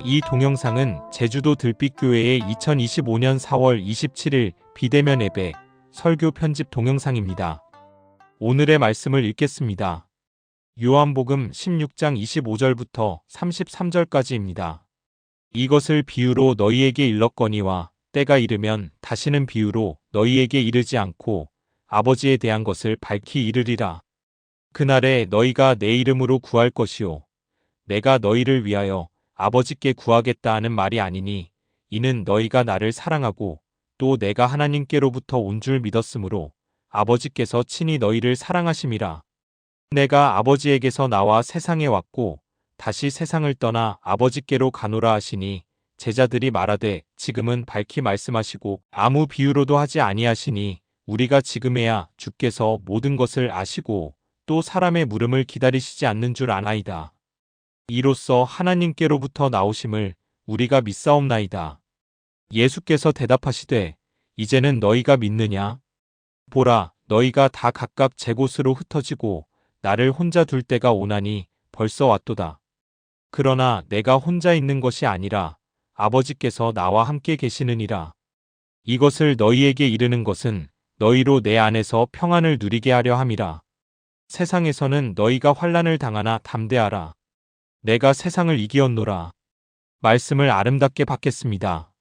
이 동영상은 제주도 들빛교회의 2025년 4월 27일 비대면 예배 설교 편집 동영상입니다. 오늘의 말씀을 읽겠습니다. 요한복음 16장 25절부터 33절까지입니다. 이것을 비유로 너희에게 일렀거니와 때가 이르면 다시는 비유로 너희에게 이르지 않고 아버지에 대한 것을 밝히 이르리라. 그날에 너희가 내 이름으로 구할 것이요 내가 너희를 위하여 아버지께 구하겠다 하는 말이 아니니 이는 너희가 나를 사랑하고 또 내가 하나님께로부터 온 줄 믿었으므로 아버지께서 친히 너희를 사랑하심이라. 내가 아버지에게서 나와 세상에 왔고 다시 세상을 떠나 아버지께로 가노라 하시니 제자들이 말하되 지금은 밝히 말씀하시고 아무 비유로도 하지 아니하시니 우리가 지금에야 주께서 모든 것을 아시고 또 사람의 물음을 기다리시지 않는 줄 아나이다. 이로써 하나님께로부터 나오심을 우리가 믿사옵나이다. 예수께서 대답하시되 이제는 너희가 믿느냐? 보라, 너희가 다 각각 제 곳으로 흩어지고 나를 혼자 둘 때가 오나니 벌써 왔도다. 그러나 내가 혼자 있는 것이 아니라 아버지께서 나와 함께 계시느니라. 이것을 너희에게 이르는 것은 너희로 내 안에서 평안을 누리게 하려 함이라. 세상에서는 너희가 환난을 당하나 담대하라. 내가 세상을 이기었노라. 말씀을 아름답게 받겠습니다.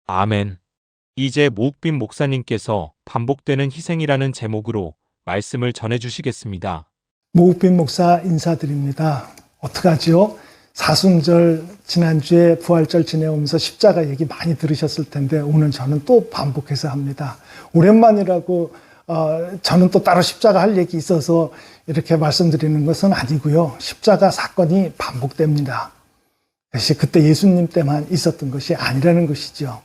아멘. 이제 모욱빈 목사님께서 반복되는 희생이라는 제목으로 말씀을 전해주시겠습니다. 모욱빈 목사 인사드립니다. 어떡하지요? 사순절 지난주에 부활절 지내오면서 십자가 얘기 많이 들으셨을 텐데 오늘 저는 또 반복해서 합니다. 오랜만이라고 저는 또 따로 십자가 할 얘기 있어서 이렇게 말씀드리는 것은 아니고요. 십자가 사건이 반복됩니다. 그것이 그때 예수님 때만 있었던 것이 아니라는 것이죠.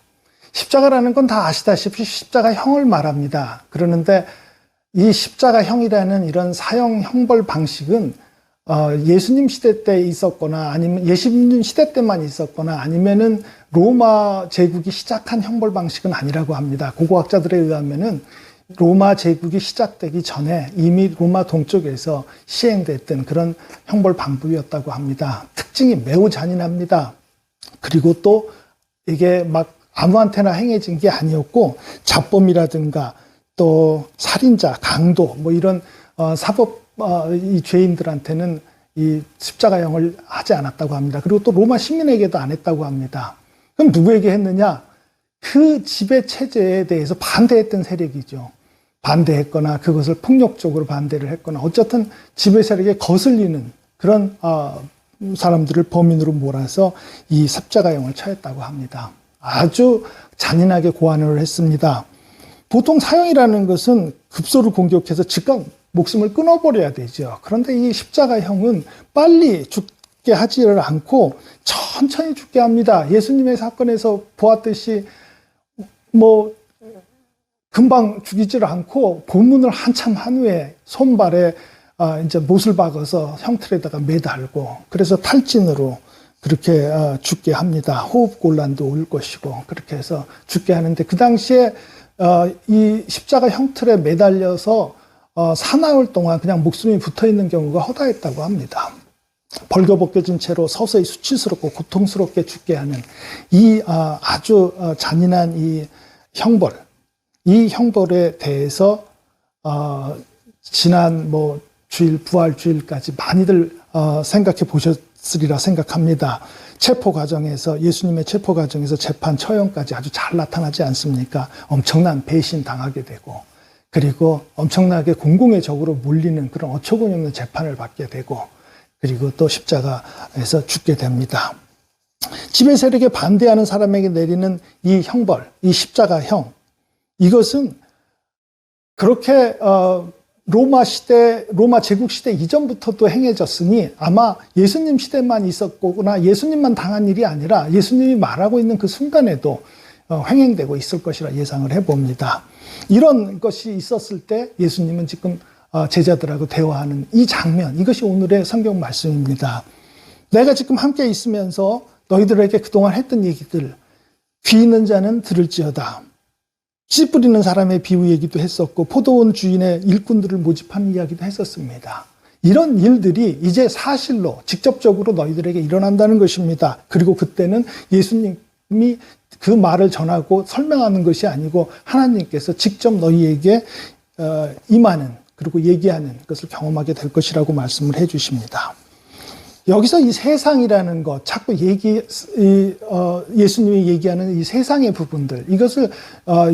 십자가라는 건 다 아시다시피 십자가형을 말합니다. 그러는데 이 십자가형이라는 이런 사형 형벌 방식은 예수님 시대 때 있었거나 아니면 예수님 시대 때만 있었거나 아니면은 로마 제국이 시작한 형벌 방식은 아니라고 합니다. 고고학자들에 의하면은 로마 제국이 시작되기 전에 이미 로마 동쪽에서 시행됐던 그런 형벌 방법이었다고 합니다. 특징이 매우 잔인합니다. 그리고 또 이게 막 아무한테나 행해진 게 아니었고 자범이라든가 또 살인자, 강도 뭐 이런 사법 이 죄인들한테는 이 십자가형을 하지 않았다고 합니다. 그리고 또 로마 시민에게도 안 했다고 합니다. 그럼 누구에게 했느냐? 그 지배 체제에 대해서 반대했던 세력이죠. 반대했거나 그것을 폭력적으로 반대를 했거나 어쨌든 지배 세력에 거슬리는 그런 사람들을 범인으로 몰아서 이 십자가형을 처했다고 합니다. 아주 잔인하게 고안을 했습니다. 보통 사형이라는 것은 급소를 공격해서 즉각 목숨을 끊어버려야 되죠. 그런데 이 십자가형은 빨리 죽게 하지를 않고 천천히 죽게 합니다. 예수님의 사건에서 보았듯이 뭐 금방 죽이지를 않고 고문을 한참 한 후에 손발에 이제 못을 박아서 형틀에다가 매달고 그래서 탈진으로 그렇게 죽게 합니다. 호흡곤란도 올 것이고 그렇게 해서 죽게 하는데 그 당시에 이 십자가 형틀에 매달려서 사나흘 동안 그냥 목숨이 붙어있는 경우가 허다했다고 합니다. 벌거벗겨진 채로 서서히 수치스럽고 고통스럽게 죽게 하는 이 아주 잔인한 이 형벌, 이 형벌에 대해서 지난 뭐 주일, 부활주일까지 많이들 생각해 보셨으리라 생각합니다. 체포 과정에서 예수님의 체포 과정에서 재판 처형까지 아주 잘 나타나지 않습니까? 엄청난 배신 당하게 되고 그리고 엄청나게 공공의 적으로 몰리는 그런 어처구니 없는 재판을 받게 되고 그리고 또 십자가에서 죽게 됩니다. 지배 세력에 반대하는 사람에게 내리는 이 형벌, 이 십자가형 이것은 그렇게 로마 제국 시대 이전부터도 행해졌으니 아마 예수님 시대만 있었거나 예수님만 당한 일이 아니라 예수님이 말하고 있는 그 순간에도 횡행되고 있을 것이라 예상을 해봅니다. 이런 것이 있었을 때 예수님은 지금 제자들하고 대화하는 이 장면, 이것이 오늘의 성경 말씀입니다. 내가 지금 함께 있으면서 너희들에게 그동안 했던 얘기들 귀 있는 자는 들을지어다. 씨 뿌리는 사람의 비유 얘기도 했었고 포도원 주인의 일꾼들을 모집하는 이야기도 했었습니다. 이런 일들이 이제 사실로 직접적으로 너희들에게 일어난다는 것입니다. 그리고 그때는 예수님이 그 말을 전하고 설명하는 것이 아니고 하나님께서 직접 너희에게 임하는 그리고 얘기하는 것을 경험하게 될 것이라고 말씀을 해 주십니다. 여기서 이 세상이라는 것, 자꾸 예수님이 얘기하는 이 세상의 부분들, 이것을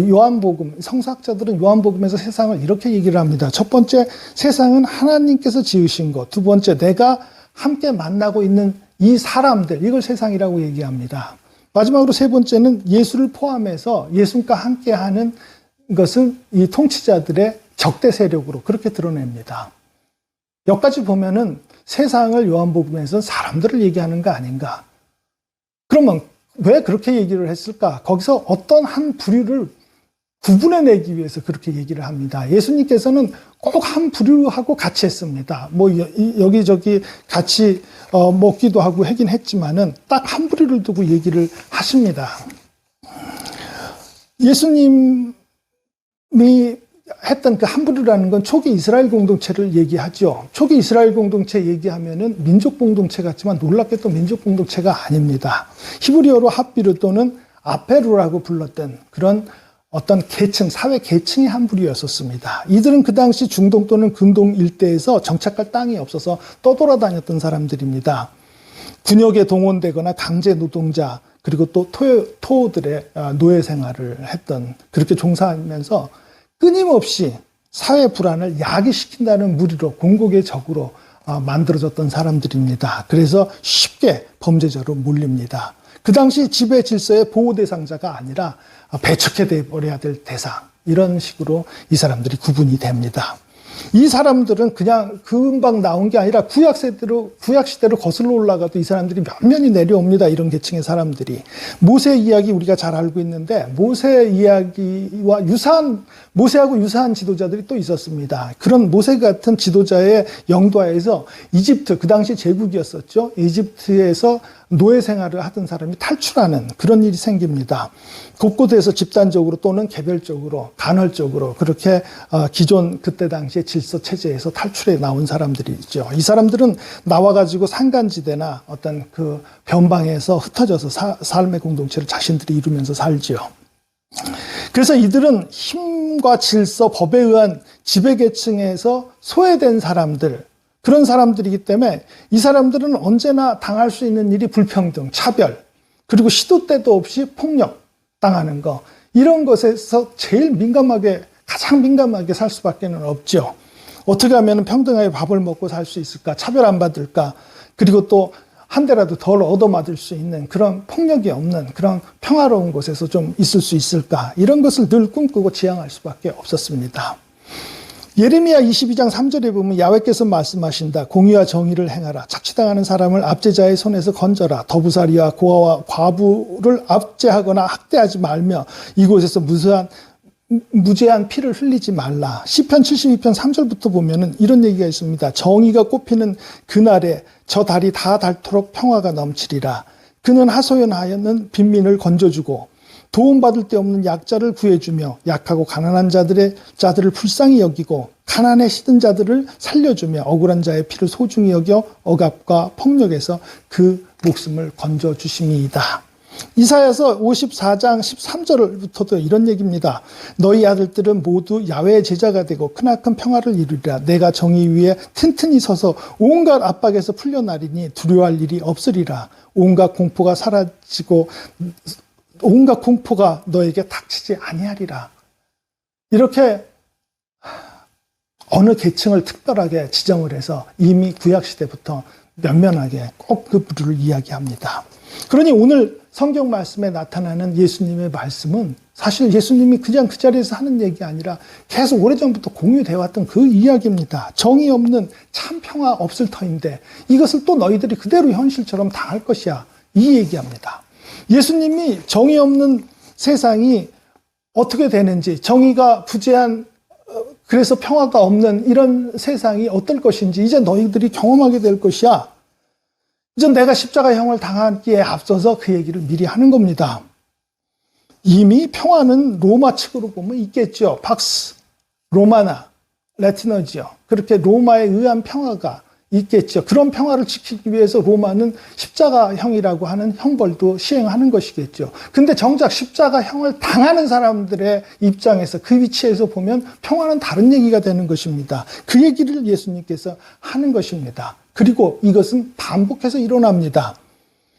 요한복음, 성서학자들은 요한복음에서 세상을 이렇게 얘기를 합니다. 첫 번째, 세상은 하나님께서 지으신 것. 두 번째, 내가 함께 만나고 있는 이 사람들, 이걸 세상이라고 얘기합니다. 마지막으로 세 번째는 예수를 포함해서 예수님과 함께하는 것은 이 통치자들의 적대 세력으로 그렇게 드러냅니다. 여기까지 보면은 세상을 요한복음에서 사람들을 얘기하는 거 아닌가? 그러면 왜 그렇게 얘기를 했을까? 거기서 어떤 한 부류를 구분해내기 위해서 그렇게 얘기를 합니다. 예수님께서는 꼭 한 부류하고 같이 했습니다. 뭐 여기저기 같이 먹기도 하고 하긴 했지만은 딱 한 부류를 두고 얘기를 하십니다. 예수님이 했던 그 한 부류라는 건 초기 이스라엘 공동체를 얘기하죠. 초기 이스라엘 공동체 얘기하면은 민족 공동체 같지만 놀랍게도 민족 공동체가 아닙니다. 히브리어로 핫비르 또는 아페루라고 불렀던 그런 어떤 계층, 사회 계층의 한 부류였었습니다. 이들은 그 당시 중동 또는 근동 일대에서 정착할 땅이 없어서 떠돌아다녔던 사람들입니다. 군역에 동원되거나 강제 노동자, 그리고 또 토호들의 노예 생활을 했던, 그렇게 종사하면서 끊임없이 사회 불안을 야기시킨다는 무리로 공곡의 적으로 만들어졌던 사람들입니다. 그래서 쉽게 범죄자로 몰립니다. 그 당시 지배 질서의 보호 대상자가 아니라 배척해 버려야 될 대상, 이런 식으로 이 사람들이 구분이 됩니다. 이 사람들은 그냥 금방 나온 게 아니라 구약 시대로 거슬러 올라가도 이 사람들이 면면이 내려옵니다. 이런 계층의 사람들이. 모세 이야기 우리가 잘 알고 있는데 모세 이야기와 모세하고 유사한 지도자들이 또 있었습니다. 그런 모세 같은 지도자의 영도하에서 이집트, 그 당시 제국이었었죠. 이집트에서 노예 생활을 하던 사람이 탈출하는 그런 일이 생깁니다. 곳곳에서 집단적으로 또는 개별적으로, 간헐적으로 그렇게 기존 그때 당시의 질서 체제에서 탈출해 나온 사람들이 있죠. 이 사람들은 나와가지고 산간지대나 어떤 그 변방에서 흩어져서 삶의 공동체를 자신들이 이루면서 살지요. 그래서 이들은 힘과 질서, 법에 의한 지배계층에서 소외된 사람들, 그런 사람들이기 때문에 이 사람들은 언제나 당할 수 있는 일이 불평등, 차별, 그리고 시도 때도 없이 폭력 당하는 거, 이런 것에서 가장 민감하게 살 수밖에 없죠. 어떻게 하면 평등하게 밥을 먹고 살 수 있을까? 차별 안 받을까? 그리고 또 한 대라도 덜 얻어맞을 수 있는 그런 폭력이 없는 그런 평화로운 곳에서 좀 있을 수 있을까? 이런 것을 늘 꿈꾸고 지향할 수밖에 없었습니다. 예레미야 22장 3절에 보면 야훼께서 말씀하신다. 공의와 정의를 행하라. 착취당하는 사람을 압제자의 손에서 건져라. 더부살이와 고아와 과부를 압제하거나 학대하지 말며 이곳에서 무죄한 피를 흘리지 말라. 시편 72편 3절부터 보면은 이런 얘기가 있습니다. 정의가 꽃피는 그날에 저 달이 다 닳도록 평화가 넘치리라. 그는 하소연하여는 빈민을 건져주고 도움받을 데 없는 약자를 구해주며 약하고 가난한 자들을 불쌍히 여기고 가난에 시든 자들을 살려주며 억울한 자의 피를 소중히 여겨 억압과 폭력에서 그 목숨을 건져주심이이다. 이사야서 54장 13절부터도 이런 얘기입니다. 너희 아들들은 모두 야훼의 제자가 되고 크나큰 평화를 이루리라. 내가 정의 위에 튼튼히 서서 온갖 압박에서 풀려나리니 두려워할 일이 없으리라. 온갖 공포가 사라지고 온갖 공포가 너에게 닥치지 아니하리라. 이렇게 어느 계층을 특별하게 지정을 해서 이미 구약시대부터 면면하게 꼭 그 부류를 이야기합니다. 그러니 오늘 성경 말씀에 나타나는 예수님의 말씀은 사실 예수님이 그냥 그 자리에서 하는 얘기 아니라 계속 오래전부터 공유되어 왔던 그 이야기입니다. 정의 없는 참 평화 없을 터인데 이것을 또 너희들이 그대로 현실처럼 당할 것이야. 이 얘기합니다. 예수님이 정의 없는 세상이 어떻게 되는지, 정의가 부재한, 그래서 평화가 없는 이런 세상이 어떨 것인지 이제 너희들이 경험하게 될 것이야. 이제 내가 십자가형을 당하기에 앞서서 그 얘기를 미리 하는 겁니다. 이미 평화는 로마 측으로 보면 있겠죠. 팍스 로마나, 레티너지요. 그렇게 로마에 의한 평화가 있겠죠. 그런 평화를 지키기 위해서 로마는 십자가형이라고 하는 형벌도 시행하는 것이겠죠. 근데 정작 십자가형을 당하는 사람들의 입장에서 그 위치에서 보면 평화는 다른 얘기가 되는 것입니다. 그 얘기를 예수님께서 하는 것입니다. 그리고 이것은 반복해서 일어납니다.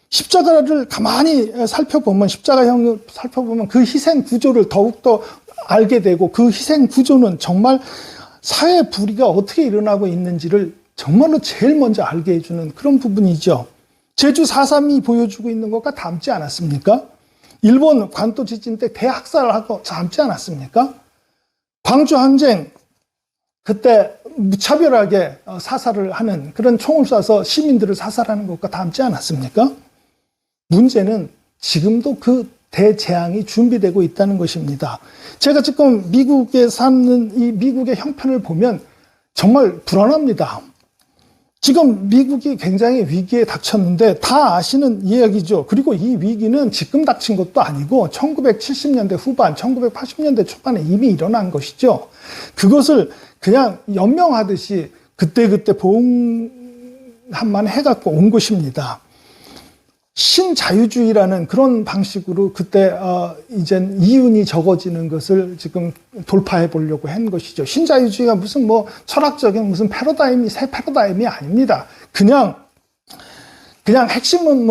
십자가를 가만히 살펴보면, 십자가형을 살펴보면 그 희생 구조를 더욱더 알게 되고, 그 희생 구조는 정말 사회 불의가 어떻게 일어나고 있는지를 정말로 제일 먼저 알게 해주는 그런 부분이죠. 제주 4.3이 보여주고 있는 것과 닮지 않았습니까? 일본 관또 지진 때 대학살을 하고 닮지 않았습니까? 광주 항쟁, 그때 무차별하게 사살을 하는, 그런 총을 쏴서 시민들을 사살하는 것과 닮지 않았습니까? 문제는 지금도 그 대재앙이 준비되고 있다는 것입니다. 제가 지금 미국에 사는 이 미국의 형편을 보면 정말 불안합니다. 지금 미국이 굉장히 위기에 닥쳤는데 다 아시는 이야기죠. 그리고 이 위기는 지금 닥친 것도 아니고 1970년대 후반, 1980년대 초반에 이미 일어난 것이죠. 그것을 그냥 연명하듯이 그때그때 보응함만 해갖고 온 것입니다. 신자유주의라는 그런 방식으로 그때 이젠 이윤이 적어지는 것을 지금 돌파해 보려고 한 것이죠. 신자유주의가 무슨 뭐 철학적인 무슨 패러다임이, 새 패러다임이 아닙니다. 그냥 핵심은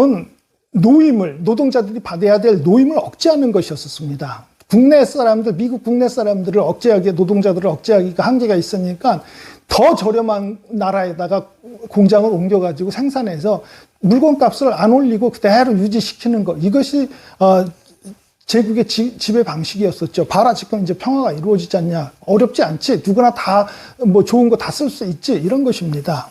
노임을, 노동자들이 받아야 될 노임을 억제하는 것이었습니다. 국내 사람들, 미국 국내 사람들을 억제하기, 노동자들을 억제하기가 한계가 있으니까 더 저렴한 나라에다가 공장을 옮겨가지고 생산해서 물건값을 안 올리고 그대로 유지시키는 것, 이것이 제국의 지배 방식이었었죠. 봐라, 지금 이제 평화가 이루어지지 않냐, 어렵지 않지, 누구나 다 뭐 좋은 거 다 쓸 수 있지, 이런 것입니다.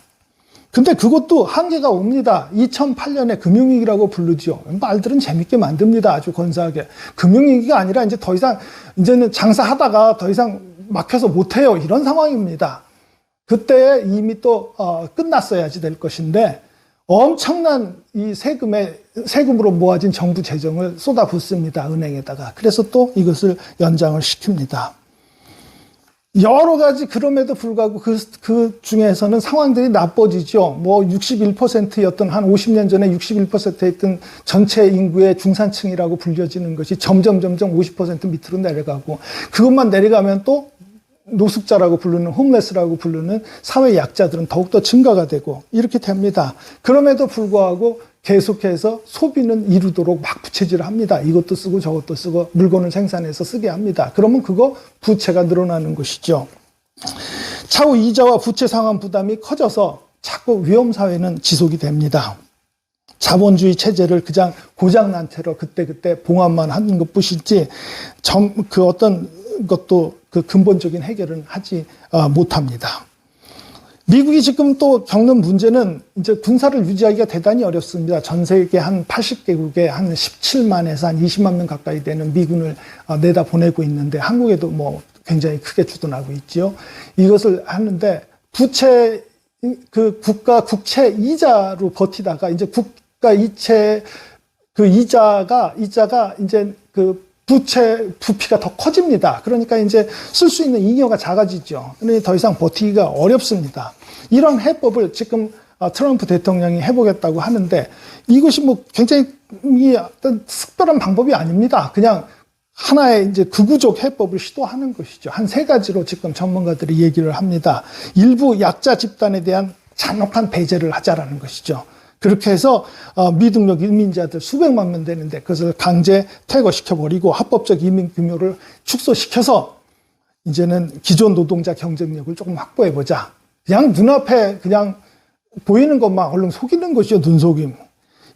근데 그것도 한계가 옵니다. 2008년에 금융위기라고 부르죠. 말들은 재밌게 만듭니다. 아주 건사하게. 금융위기가 아니라 이제 더 이상, 이제는 장사하다가 더 이상 막혀서 못해요, 이런 상황입니다. 그때 이미 또 끝났어야지 될 것인데 엄청난 이 세금으로 모아진 정부 재정을 쏟아붓습니다, 은행에다가. 그래서 또 이것을 연장을 시킵니다. 여러 가지, 그럼에도 불구하고 그 중에서는 상황들이 나빠지죠. 뭐 61%였던, 한 50년 전에 61%였던 전체 인구의 중산층이라고 불려지는 것이 점점 50% 밑으로 내려가고, 그것만 내려가면 또 노숙자라고 부르는, 홈레스라고 부르는 사회 약자들은 더욱더 증가가 되고 이렇게 됩니다. 그럼에도 불구하고 계속해서 소비는 이루도록 막 부채질을 합니다. 이것도 쓰고 저것도 쓰고 물건을 생산해서 쓰게 합니다. 그러면 그거 부채가 늘어나는 것이죠. 차후 이자와 부채 상환 부담이 커져서 자꾸 위험사회는 지속이 됩니다. 자본주의 체제를 그냥 고장난 채로 그때그때 봉합만 하는 것 뿐이지 그 어떤 것도 그 근본적인 해결은 하지 못합니다. 미국이 지금 또 겪는 문제는 이제 군사를 유지하기가 대단히 어렵습니다. 전 세계 한 80개국에 한 17만에서 한 20만 명 가까이 되는 미군을 내다 보내고 있는데, 한국에도 뭐 굉장히 크게 주둔하고 있죠. 이것을 하는데 부채, 그 국가 국채 이자로 버티다가 이제 국가 이체 그 이자가 이제 그 부피가 더 커집니다. 그러니까 이제 쓸 수 있는 잉여가 작아지죠. 그러니 더 이상 버티기가 어렵습니다. 이런 해법을 지금 트럼프 대통령이 해보겠다고 하는데, 이것이 뭐 굉장히 어떤 특별한 방법이 아닙니다. 그냥 하나의 이제 극우적 해법을 시도하는 것이죠. 한 3가지로 지금 전문가들이 얘기를 합니다. 일부 약자 집단에 대한 잔혹한 배제를 하자라는 것이죠. 그렇게 해서 미등록 이민자들 수백만 명 되는데 그것을 강제 퇴거시켜버리고 합법적 이민 규모를 축소시켜서 이제는 기존 노동자 경쟁력을 조금 확보해보자. 그냥 눈앞에 그냥 보이는 것만 얼른 속이는 것이죠, 눈속임.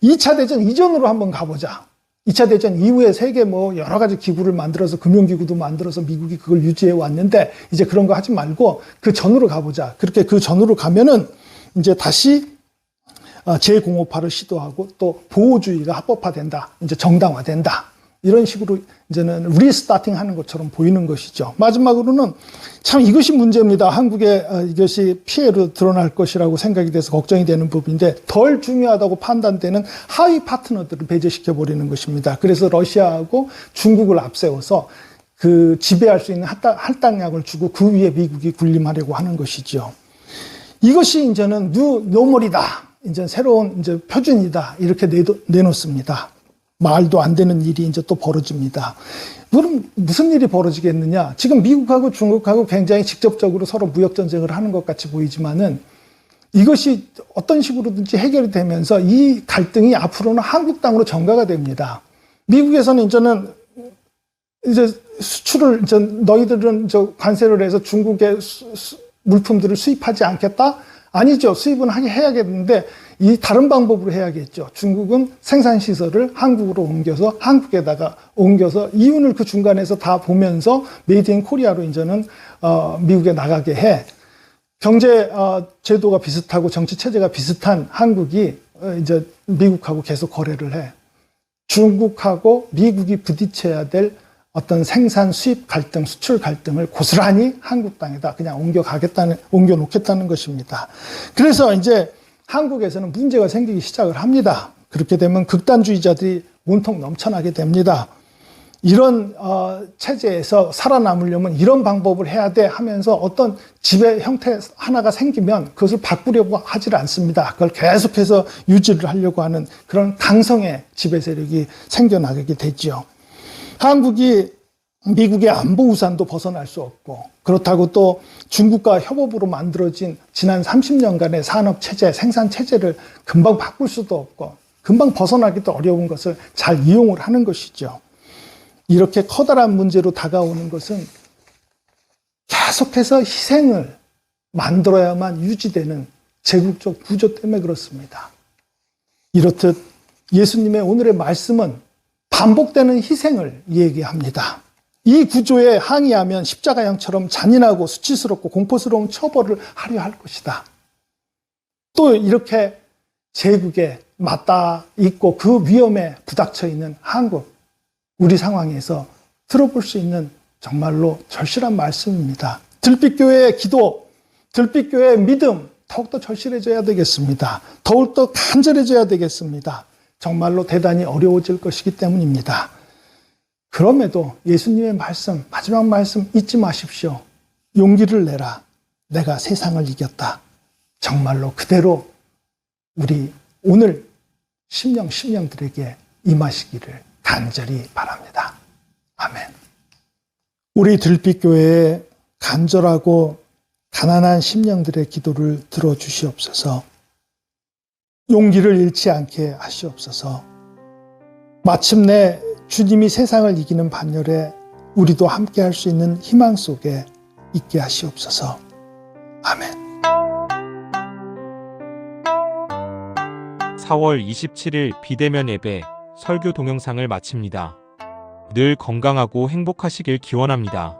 2차 대전 이전으로 한번 가보자. 2차 대전 이후에 세계 뭐 여러 가지 기구를 만들어서, 금융기구도 만들어서 미국이 그걸 유지해 왔는데 이제 그런 거 하지 말고 그 전으로 가보자. 그렇게 그 전으로 가면은 이제 다시 재공업화를 시도하고 또 보호주의가 합법화된다, 이제 정당화된다, 이런 식으로 이제는 리스타팅 하는 것처럼 보이는 것이죠. 마지막으로는 참 이것이 문제입니다. 한국에 이것이 피해로 드러날 것이라고 생각이 돼서 걱정이 되는 부분인데, 덜 중요하다고 판단되는 하위 파트너들을 배제시켜버리는 것입니다. 그래서 러시아하고 중국을 앞세워서 그 지배할 수 있는 할당량을 주고 그 위에 미국이 군림하려고 하는 것이죠. 이것이 이제는 노멀이다. 이제 새로운 이제 표준이다. 이렇게 내놓습니다. 말도 안 되는 일이 이제 또 벌어집니다. 그럼 무슨 일이 벌어지겠느냐? 지금 미국하고 중국하고 굉장히 직접적으로 서로 무역 전쟁을 하는 것 같이 보이지만은 이것이 어떤 식으로든지 해결이 되면서 이 갈등이 앞으로는 한국 땅으로 전가가 됩니다. 미국에서는 이제 수출을 이제 너희들은 관세를 해서 중국의 물품들을 수입하지 않겠다? 아니죠. 수입은 해야겠는데 이 다른 방법으로 해야겠죠. 중국은 생산 시설을 한국으로 옮겨서 한국에다가 옮겨서 이윤을 그 중간에서 다 보면서 메이드 인 코리아로 이제는 미국에 나가게 해. 경제 제도가 비슷하고 정치 체제가 비슷한 한국이 이제 미국하고 계속 거래를 해. 중국하고 미국이 부딪혀야 될 어떤 생산 수입 갈등, 수출 갈등을 고스란히 한국 땅에다 그냥 옮겨 놓겠다는 것입니다. 그래서 이제 한국에서는 문제가 생기기 시작을 합니다. 그렇게 되면 극단주의자들이 온통 넘쳐나게 됩니다. 이런 체제에서 살아남으려면 이런 방법을 해야 돼 하면서 어떤 지배 형태 하나가 생기면 그것을 바꾸려고 하질 않습니다. 그걸 계속해서 유지를 하려고 하는 그런 강성의 지배 세력이 생겨나게 되죠. 한국이 미국의 안보 우산도 벗어날 수 없고 그렇다고 또 중국과 협업으로 만들어진 지난 30년간의 산업 체제, 생산 체제를 금방 바꿀 수도 없고 금방 벗어나기도 어려운 것을 잘 이용을 하는 것이죠. 이렇게 커다란 문제로 다가오는 것은 계속해서 희생을 만들어야만 유지되는 제국적 구조 때문에 그렇습니다. 이렇듯 예수님의 오늘의 말씀은 반복되는 희생을 얘기합니다. 이 구조에 항의하면 십자가형처럼 잔인하고 수치스럽고 공포스러운 처벌을 하려 할 것이다. 또 이렇게 제국에 맞닿아 있고 그 위험에 부닥쳐 있는 한국, 우리 상황에서 들어볼 수 있는 정말로 절실한 말씀입니다. 들빛교회의 기도, 들빛교회의 믿음 더욱더 절실해져야 되겠습니다. 더욱더 간절해져야 되겠습니다. 정말로 대단히 어려워질 것이기 때문입니다. 그럼에도 예수님의 말씀, 마지막 말씀 잊지 마십시오. 용기를 내라. 내가 세상을 이겼다. 정말로 그대로 우리 오늘 심령들에게 임하시기를 간절히 바랍니다. 아멘. 우리 들빛교회의 간절하고 가난한 심령들의 기도를 들어주시옵소서. 용기를 잃지 않게 하시옵소서. 마침내 주님이 세상을 이기는 반열에 우리도 함께 할 수 있는 희망 속에 있게 하시옵소서. 아멘. 4월 27일 비대면 예배 설교 동영상을 마칩니다. 늘 건강하고 행복하시길 기원합니다.